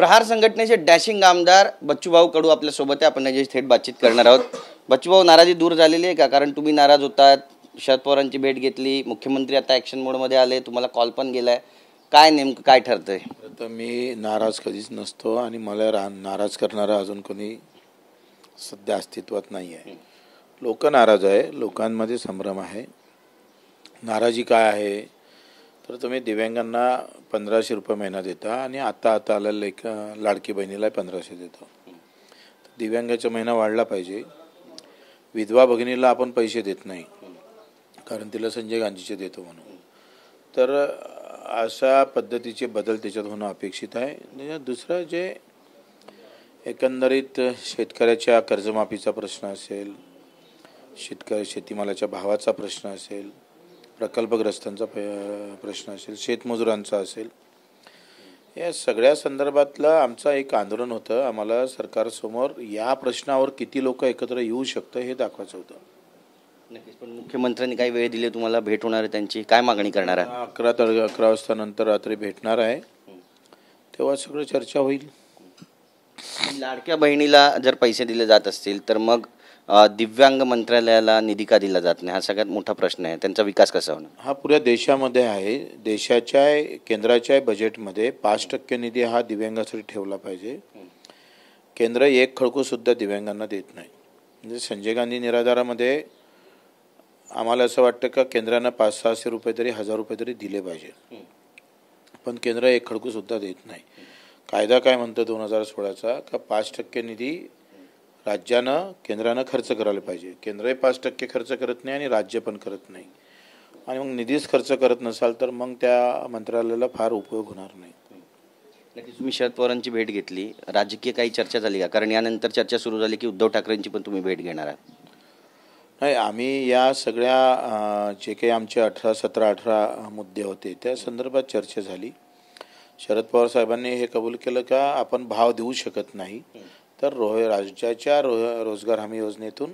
प्रहार संघटनेचे डॅशिंग आमदार बच्चूभाऊ कडू आपल्या सोबत आहे. आपण याची थेट बातचीत करणार आहोत. बच्चूभाऊ, नाराजी दूर झालेली आहे का? कारण तुम्ही नाराज होतात, शरद पवारांची भेट घेतली, मुख्यमंत्री आता ॲक्शन मोडमध्ये आले, तुम्हाला कॉल पण गेलाय, काय नेमकं काय ठरतंय? तर मी नाराज कधीच नसतो आणि मला नाराज करणारा अजून कोणी सध्या अस्तित्वात नाही आहे. लोक नाराज आहे, लोकांमध्ये संभ्रम आहे. नाराजी काय आहे तर तुम्ही दिव्यांगांना 1500 रुपये महिना देता आणि आता आलेल्या लाडकी बहिणीला 1500 देतो. दिव्यांगाचा महिना वाढला पाहिजे. विधवा भगिनीला आपण पैसे देत नाही कारण तिला संजय गांधीचे देतो म्हणून. तर अशा पद्धतीचे बदल त्याच्यात होणं अपेक्षित आहे. दुसरं जे एकंदरीत शेतकऱ्याच्या कर्जमाफीचा प्रश्न असेल, शेतीमालाच्या भावाचा प्रश्न असेल, प्रकल्पग्रस्तांचा प्रश्न असेल, शेतमजुरांचा असेल, या सगळ्या संदर्भातलं आमचं एक आंदोलन होतं. आम्हाला सरकारसमोर या प्रश्नावर किती लोक एकत्र येऊ शकतं हे दाखवायचं होतं. नक्कीच. पण मुख्यमंत्र्यांनी काही वेळ दिली तुम्हाला, भेट होणार आहे त्यांची, काय मागणी करणार आहे? 11 वाजता नंतर रात्री भेटणार आहे, तेव्हा सगळं चर्चा होईल. लाडक्या बहिणीला जर पैसे दिले जात असतील तर मग दिव्यांग मंत्रालयाला निधी का दिला जात नाही, हा सगळ्यात मोठा प्रश्न आहे. त्यांचा विकास कसा होणार? हा पुऱ्या देशामध्ये आहे. देशाच्या केंद्राच्या बजेटमध्ये 5% निधी हा दिव्यांगासाठी ठेवला पाहिजे. केंद्र एक खडकू सुद्धा दिव्यांगांना देत नाही. म्हणजे संजय गांधी निराधारामध्ये आम्हाला असं वाटतं का केंद्रानं 500-600 रुपये तरी 1000 रुपये तरी दिले पाहिजे, पण केंद्र एक खडकू सुद्धा देत नाही. कायदा काय म्हणतं 2016चा का 5% निधी राज्यानं केंद्रानं खर्च करायला पाहिजे. केंद्रही 5% खर्च करत नाही आणि राज्य पण करत नाही. आणि मग निधीच खर्च करत नसाल तर मग त्या मंत्रालयाला फार उपयोग होणार नाही. नक्कीच. तुम्ही शरद पवारांची भेट घेतली, राजकीय काही चर्चा झाली का? कारण यानंतर चर्चा सुरू झाली की उद्धव ठाकरेंची पण तुम्ही भेट घेणार आहात. नाही, आम्ही या सगळ्या जे काही आमचे 17-18 मुद्दे होते त्या संदर्भात चर्चा झाली. शरद पवार साहेबांनी हे कबूल केलं का आपण भाव देऊ शकत नाही, तर राज्याच्या रोजगार हमी योजनेतून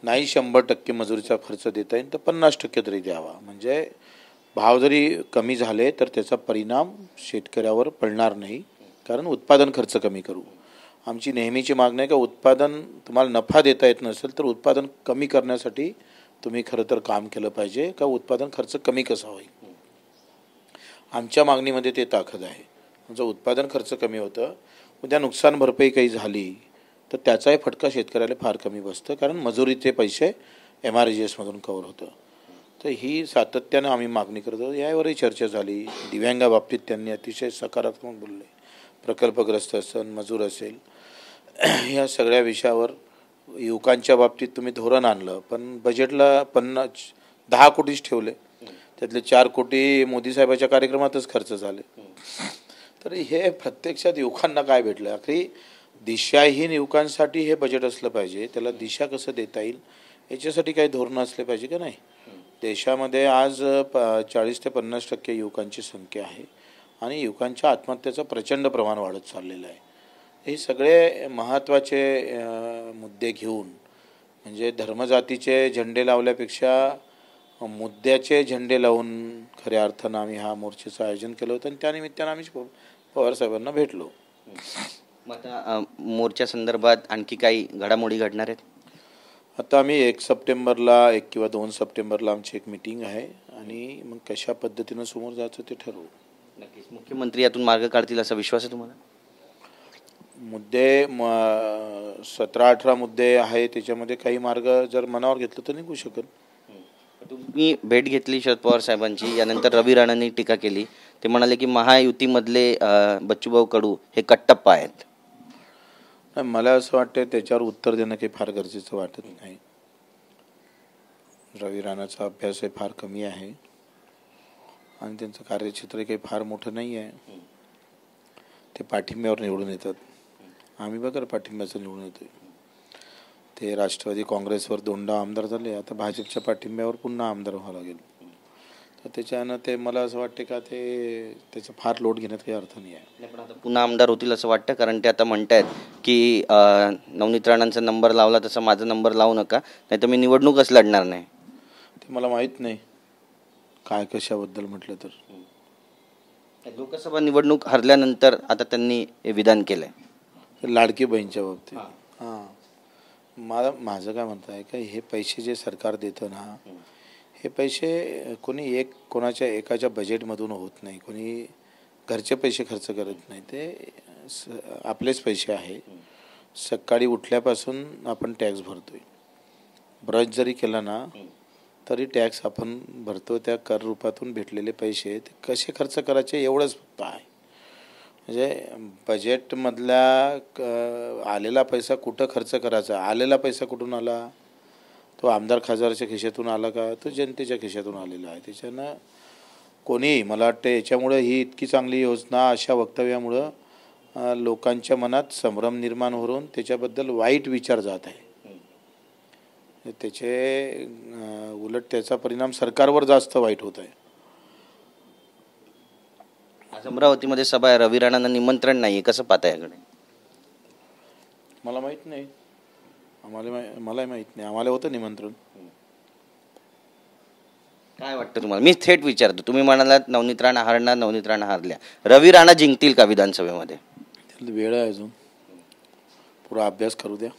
नाही 100% मजुरीचा खर्च देता येईल तर 50% तरी द्यावा. म्हणजे भाव जरी कमी झाले तर त्याचा परिणाम शेतकऱ्यावर पडणार नाही, कारण उत्पादन खर्च कमी करू. आमची नेहमीची मागणी आहे का उत्पादन तुम्हाला नफा देता येत नसेल तर उत्पादन कमी करण्यासाठी तुम्ही खरं तर काम केलं पाहिजे, का उत्पादन खर्च कमी कसा होईल. आमच्या मागणीमध्ये ते ताकद आहे. म्हणजे उत्पादन खर्च कमी होतं, उद्या नुकसान भरपाई काही झाली तर त्याचाही फटका शेतकऱ्याला फार कमी बसतं, कारण मजुरीचे पैसे MRGSमधून कव्हर होतं. तर ही सातत्यानं आम्ही मागणी करतो. यावरही चर्चा झाली. दिव्यांगाबाबतीत त्यांनी अतिशय सकारात्मक बोलले. प्रकल्पग्रस्त असेल, मजूर असेल, या सगळ्या विषयावर. युवकांच्या बाबतीत तुम्ही धोरण आणलं पण बजेटला 10 कोटीच ठेवले, त्यातले 4 कोटी मोदी साहेबाच्या कार्यक्रमातच खर्च झाले. तर हे प्रत्यक्षात युवकांना काय भेटलं? आखरी दिशाहीन युवकांसाठी हे बजेट असलं पाहिजे. त्याला दिशा कसं देता येईल याच्यासाठी काही धोरणं असले पाहिजे का नाही. देशामध्ये आज 40 ते 50% युवकांची संख्या आहे आणि युवकांच्या आत्महत्येचं प्रचंड प्रमाण वाढत चाललेलं आहे. हे सगळे महत्त्वाचे मुद्दे घेऊन, म्हणजे धर्मजातीचे झेंडे लावल्यापेक्षा मुद्द्याचे झेंडे लावून खऱ्या अर्थानं आम्ही हा मोर्चाचं आयोजन केलं होतं आणि त्यानिमित्तानं आम्ही पवार साहेबांना भेटलो. मग आता मोर्चा संदर्भात आणखी काही घडामोडी घडणार आहेत? आता आम्ही 1 सप्टेंबरला 1 किंवा 2 सप्टेंबरला आमची एक मीटिंग आहे आणि मग कशा पद्धतीनं समोर जायचं ते ठरवू. नक्कीच. मुख्यमंत्री यातून मार्ग काढतील असा विश्वास आहे तुम्हाला? मुद्दे 17-18 मुद्दे आहे, त्याच्यामध्ये काही मार्ग जर मनावर घेतलं तर निघू शकेल. तुम्ही भेट घेतली शरद पवार साहेबांची, यानंतर रवी राणांनी टीका केली. ते म्हणाले की महायुतीमधले बच्चूभाऊ कडू हे कट्टप्पा आहेत. मला असं वाटतं त्याच्यावर उत्तर देणं काही फार गरजेचं वाटत नाही. रवी राणाचा अभ्यास हे फार कमी आहे आणि त्यांचं कार्यक्षेत्र काही फार मोठं नाही आहे. ते पाठिंब्यावर निवडून येतात. आम्ही बघा पाठिंब्याचं निवडून येतोय. ते राष्ट्रवादी काँग्रेसवर 2दा आमदार झाले, आता भाजपच्या पाठिंब्यावर पुन्हा आमदार व्हावं लागेल. तर त्याच्यानं ते मला असं वाटते का ते त्याचा फार लोड घेण्यात काही अर्थ नाही आहे. पण आता पुन्हा आमदार होतील असं वाटतं, कारण ते आता म्हणतायत की नवनीत राणांचा नंबर लावला तसा माझा नंबर लावू नका, नाही तर मी निवडणूकच लढणार नाही. ते मला माहीत नाही काय कशाबद्दल म्हटलं तर. लोकसभा निवडणूक हरल्यानंतर आता त्यांनी हे विधान केलंय लाडकी बहीणच्या बाबतीत. माझं काय म्हणतं आहे का, हे पैसे जे सरकार देतं ना, हे पैसे कोणाच्या एकाच्या बजेटमधून होत नाही, कोणी घरचे पैसे खर्च करत नाही, ते आपलेच पैसे आहे. सकाळी उठल्यापासून आपण टॅक्स भरतोय, ब्रश जरी केला ना तरी टॅक्स आपण भरतो. त्या कर रूपातून भेटलेले पैसे ते कसे खर्च करायचे एवढंच फक्त आहे. म्हणजे बजेटमधला आलेला पैसा कुठं खर्च करायचा, आलेला पैसा कुठून आला, तो आमदार खासदाराच्या खिशातून आला का, तो जनतेच्या खिशातून आलेला आहे. त्याच्यानं कोणी, मला वाटतं याच्यामुळं ही इतकी चांगली योजना, अशा वक्तव्यामुळं लोकांच्या मनात संभ्रम निर्माण होऊन त्याच्याबद्दल वाईट विचार जात आहे. त्याचे उलट त्याचा परिणाम सरकारवर जास्त वाईट होत आहे. आज अमरावतीमध्ये सभा आहे, रवी राणांना निमंत्रण नाही, कसं पाहता याकडे? मला माहीत नाही, मलाही माहीत नाही. आम्हाला होतं निमंत्रण. काय वाटतं तुम्हाला? मी थेट विचारतो, तुम्ही म्हणालात नवनीत राणा हारणार, नवनीत राणा हारल्या, रवी राणा जिंकतील का विधानसभेमध्ये? त्याला वेळ आहे अजून, पुरा अभ्यास करू द्या.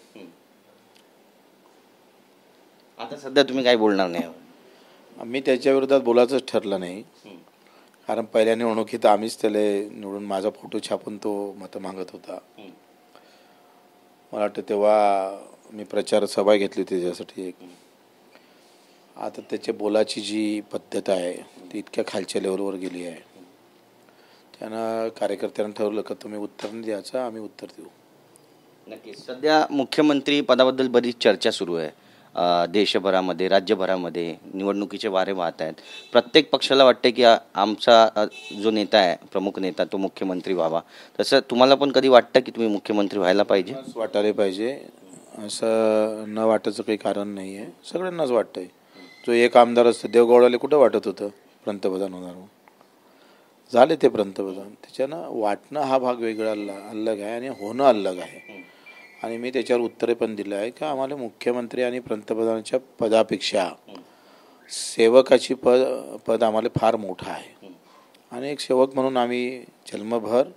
आता सध्या तुम्ही काय बोलणार नाही? मी त्याच्या विरोधात बोलायचंच ठरलं नाही, कारण पहिल्या निवडणुकीत आम्हीच त्याला निवडून माझा फोटो छापून तो मतं मागत होता. मला वाटतं तेव्हा मी प्रचार सभा घेतली होती त्याच्यासाठी एक. आता त्याच्या बोलाची जी पद्धत आहे ती इतक्या खालच्या लेवलवर गेली आहे. त्यानं कार्यकर्त्यांना ठरवलं का तुम्ही उत्तर नाही द्यायचं, आम्ही उत्तर देऊ. नक्कीच. सध्या मुख्यमंत्री पदाबद्दल बरीच चर्चा सुरू आहे देशभरामध्ये, राज्यभरामध्ये निवडणुकीचे वारे वाहत आहेत. प्रत्येक पक्षाला वाटते की आमचा जो नेता आहे, प्रमुख नेता, तो मुख्यमंत्री व्हावा. तसं तुम्हाला पण कधी वाटतं की तुम्ही मुख्यमंत्री व्हायला पाहिजे? वाटायला पाहिजे, असं न वाटायचं काही कारण नाही आहे. सगळ्यांनाच वाटतंय. जो एक आमदार असतं, देवगौडाला कुठं वाटत होतं पंतप्रधान होणार, झाले ते पंतप्रधान. त्याच्यानं वाटणं हा भाग वेगळा अलग आहे आणि होणं अलग आहे. आणि मी त्याच्यावर उत्तरे पण दिलं आहे का आम्हाला मुख्यमंत्री आणि पंतप्रधानाच्या पदापेक्षा सेवकाची पद आम्हाला फार मोठं आहे. आणि एक सेवक म्हणून आम्ही जन्मभर,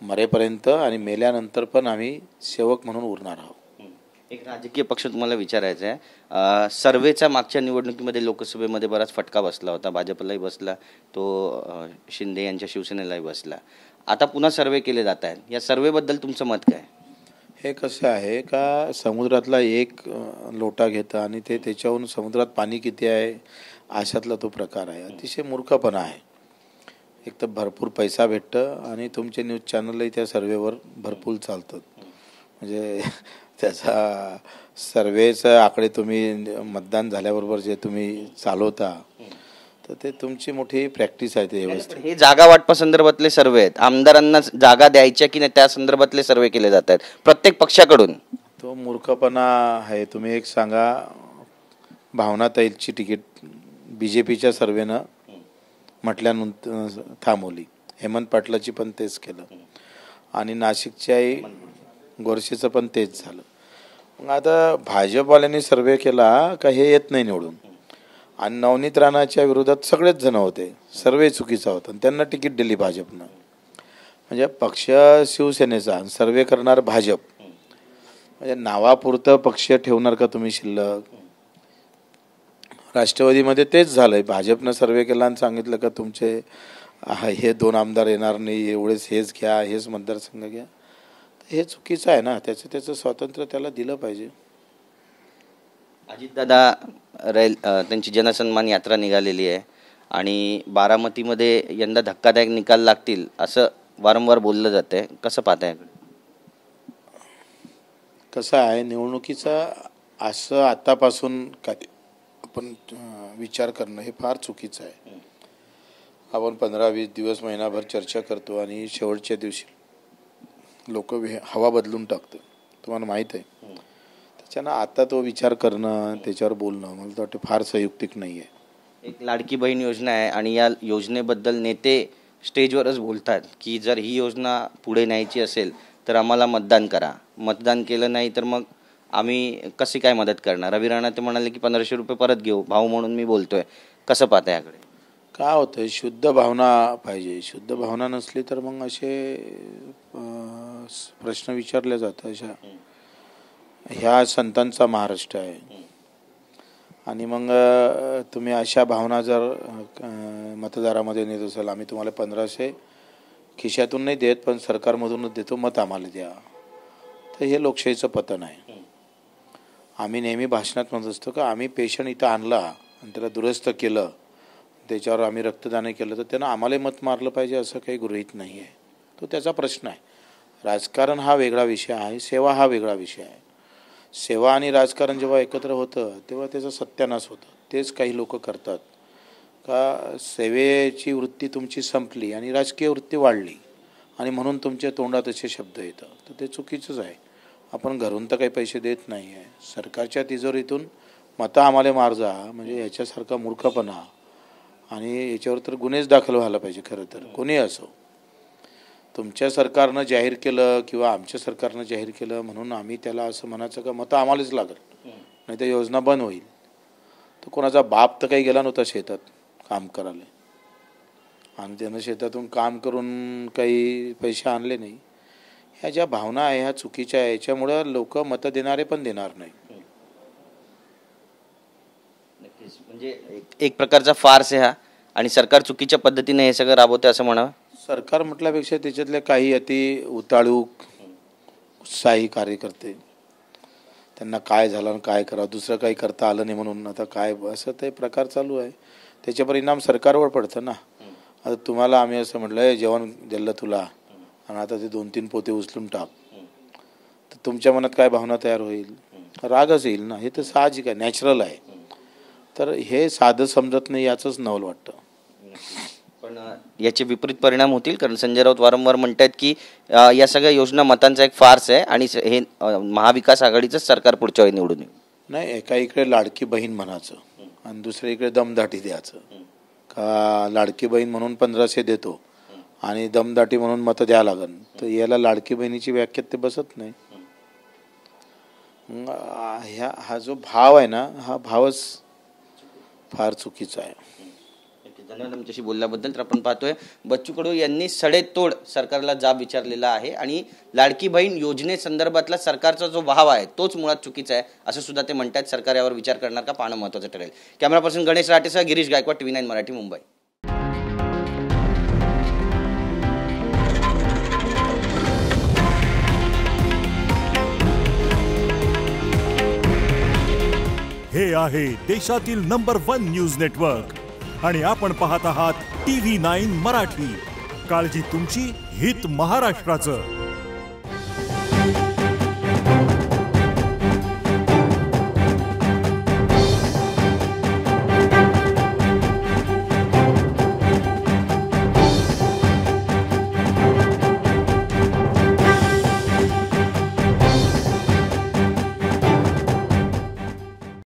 मरेपर्यंत आणि मेल्यानंतर पण आम्ही सेवक म्हणून उरणार आहोत. एक राजकीय पक्ष तुम्हाला विचारायचं आहे, सर्वेचा मागच्या निवडणुकीमध्ये लोकसभेमध्ये बराच फटका बसला होता, भाजपलाही बसला, तो शिंदे यांच्या शिवसेनेलाही बसला. आता पुन्हा सर्वे केले जात आहेत, या सर्वेबद्दल तुमचं मत काय? हे कसं आहे का, समुद्रातला एक लोटा घेतं आणि त्याच्याहून समुद्रात पाणी किती आहे अशातला तो प्रकार आहे. अतिशय मूर्खपणा आहे. एक तर भरपूर पैसा भेटतं आणि तुमचे न्यूज चॅनलही त्या सर्वेवर भरपूर चालतात. म्हणजे त्याचा सर्वेचं आकडे तुम्ही मतदान झाल्याबरोबर जे तुम्ही चालवता, तर ते तुमची मोठी प्रॅक्टिस आहे. ते व्यवस्थित हे जागा वाटपा संदर्भातले सर्वे आहेत, आमदारांना जागा द्यायच्या की नाही त्या संदर्भातले सर्वे केले जात आहेत प्रत्येक पक्षाकडून. तो मूर्खपणा आहे. तुम्ही एक सांगा, भावनाताईची तिकीट BJPच्या सर्वेनं म्हटल्यानंतर थांबवली, हेमंत पाटलाची पण तेच केलं आणि नाशिकच्याही गोरशेचं पण तेच झालं. मग आता भाजपवाल्यांनी सर्वे केला का हे येत नाही निवडून, आणि नवनीत राणाच्या विरोधात सगळेच जण होते, सर्वे चुकीचा होता आणि त्यांना तिकीट दिली भाजपनं. म्हणजे पक्ष शिवसेनेचा, सर्वे करणार भाजप. म्हणजे नावापुरतं पक्ष ठेवणार का तुम्ही शिल्लक? राष्ट्रवादीमध्ये तेच झालंय, भाजपनं सर्वे केला आणि सांगितलं का तुमचे हे 2 आमदार येणार नाही, एवढेच हेच घ्या, हेच मतदारसंघ घ्या. हे चुकीचं आहे ना. त्याचं स्वातंत्र्य त्याला दिलं पाहिजे. अजितदादा त्यांची जनसन्मान यात्रा निघालेली आहे आणि बारामतीमध्ये यंदा धक्कादायक निकाल लागतील असं वारंवार बोललं जातंय, कसं पाहताय? कसं आहे, निवडणुकीचं असं आतापासून काय आपण विचार करणं हे फार चुकीचं आहे. आपण 15-20 दिवस, महिनाभर चर्चा करतो आणि शेवटच्या दिवशी लोक हवा बदलून टाकतं, तुम्हाला माहीत आहे. त्याच्यानं आता तो विचार करणं, त्याच्यावर बोलणं मला तर वाटतं फार संयुक्तिक नाही आहे. एक लाडकी बहीण योजना आहे आणि या योजनेबद्दल नेते स्टेजवरच बोलतात की जर ही योजना पुढे न्यायची असेल तर आम्हाला मतदान करा, मतदान केलं नाही तर मग आम्ही कशी काय मदत करणार. रवी राणा ते म्हणाले की 1500 रुपये परत घेऊ, भाऊ म्हणून मी बोलतोय, कसं पाहता याकडे? काय होतं, शुद्ध भावना पाहिजे. शुद्ध भावना नसली तर मग असे प्रश्न विचारले जातात. ह्या संतांचा महाराष्ट्र आहे आणि मग तुम्ही अशा भावना जर मतदारामध्ये नेत असाल, आम्ही तुम्हाला 1500 खिशातून नाही देत पण सरकारमधूनच देतो, मत आम्हाला द्या, तर हे लोकशाहीचं पतन आहे. आम्ही नेहमी भाषणात म्हणत असतो का आम्ही पेशंट इथं आणला आणि त्याला दुरुस्त केलं, त्याच्यावर आम्ही रक्तदान केलं तर त्यानं आम्हाला मत मारलं पाहिजे असं काही गृहीत नाही आहे. तो त्याचा प्रश्न आहे. राजकारण हा वेगळा विषय आहे, सेवा हा वेगळा विषय आहे. सेवा आणि राजकारण जेव्हा एकत्र होतं तेव्हा त्याचा सत्यानाश होतं. तेच काही लोक करतात का सेवेची वृत्ती तुमची संपली आणि राजकीय वृत्ती वाढली आणि म्हणून तुमच्या तोंडात असे शब्द येतात, तर ते चुकीचंच आहे. आपण घरून तर काही पैसे देत नाही आहे, सरकारच्या तिजोरीतून मतं आम्हाला मारजा म्हणजे याच्यासारखा मूर्खपणा आणि याच्यावर तर गुन्हेच दाखल व्हायला पाहिजे. खरं तर कोणी असो, तुमच्या सरकारनं जाहीर केलं किंवा आमच्या सरकारनं जाहीर केलं म्हणून आम्ही त्याला असं म्हणायचं का मतं आम्हालाच लागल नाही तर योजना बंद होईल. तर कोणाचा बाप तर काही गेला नव्हता शेतात काम करायला आणि त्यानं शेतातून काम करून काही पैसे आणले नाही. ह्या ज्या भावना आहे ह्या चुकीच्या आहे. याच्यामुळं लोक मतं देणारे पण देणार नाही. म्हणजे एक प्रकारचा फार्स आहे हा आणि सरकार चुकीच्या पद्धतीने हे सगळं राबवते असं म्हणावं. सरकार म्हटल्यापेक्षा त्याच्यातले काही अति उताळूक उत्साही कार्यकर्ते, त्यांना काय झालं आणि काय करावं, दुसरं काही करता आलं नाही म्हणून आता काय असं ते प्रकार चालू आहे. त्याचे परिणाम सरकारवर पडतं ना. आता तुम्हाला आम्ही असं म्हटलं जेवण दिलं तुला आणि आता ते 2-3 पोते उचलून टाक, तर तुमच्या मनात काय भावना तयार होईल? रागच येईल ना. हे तर साहजिक आहे, नॅचरल आहे. तर हे साधं समजत नाही याचंच नवल वाटतं. पण याचे विपरीत परिणाम होतील, कारण संजय राऊत वारंवार म्हणतात की या सगळ्या योजना मतांचा एक फार्स आहे आणि हे महाविकास आघाडीचंच सरकार पुढच्या वेळी निवडून येईल. नाही, एका इकडे लाडकी बहीण म्हणायचं आणि दुसऱ्या इकडे दमदाटी द्यायचं का लाडकी बहीण म्हणून 1500 देतो आणि दमदाटी म्हणून मतं द्यावं लागेल, तर याला लाडकी बहिणीची व्याख्या ते बसत नाही. हा जो भाव आहे ना, हा भावच फार चुकीचा आहे. धन्यवाद आमच्याशी बोलल्याबद्दल. तर आपण पाहतोय बच्चू कडू यांनी सडेतोड सरकारला जाब विचारलेला आहे आणि लाडकी बहीण योजनेसंदर्भातला सरकारचा जो भाव आहे तोच मुळात चुकीचा आहे असं सुद्धा ते म्हणतात. सरकार यावर विचार करणार का पाहणं महत्त्वाचं ठरेल. कॅमेरा पर्सन गणेश राटेसह गिरीश गायकवाड, TV9 मराठी, मुंबई. हे आहे देशातील नंबर 1 न्यूज नेटवर्क आणि आपण पाहत आहात TV9 मराठी. काळजी तुमची, हित महाराष्ट्राचं.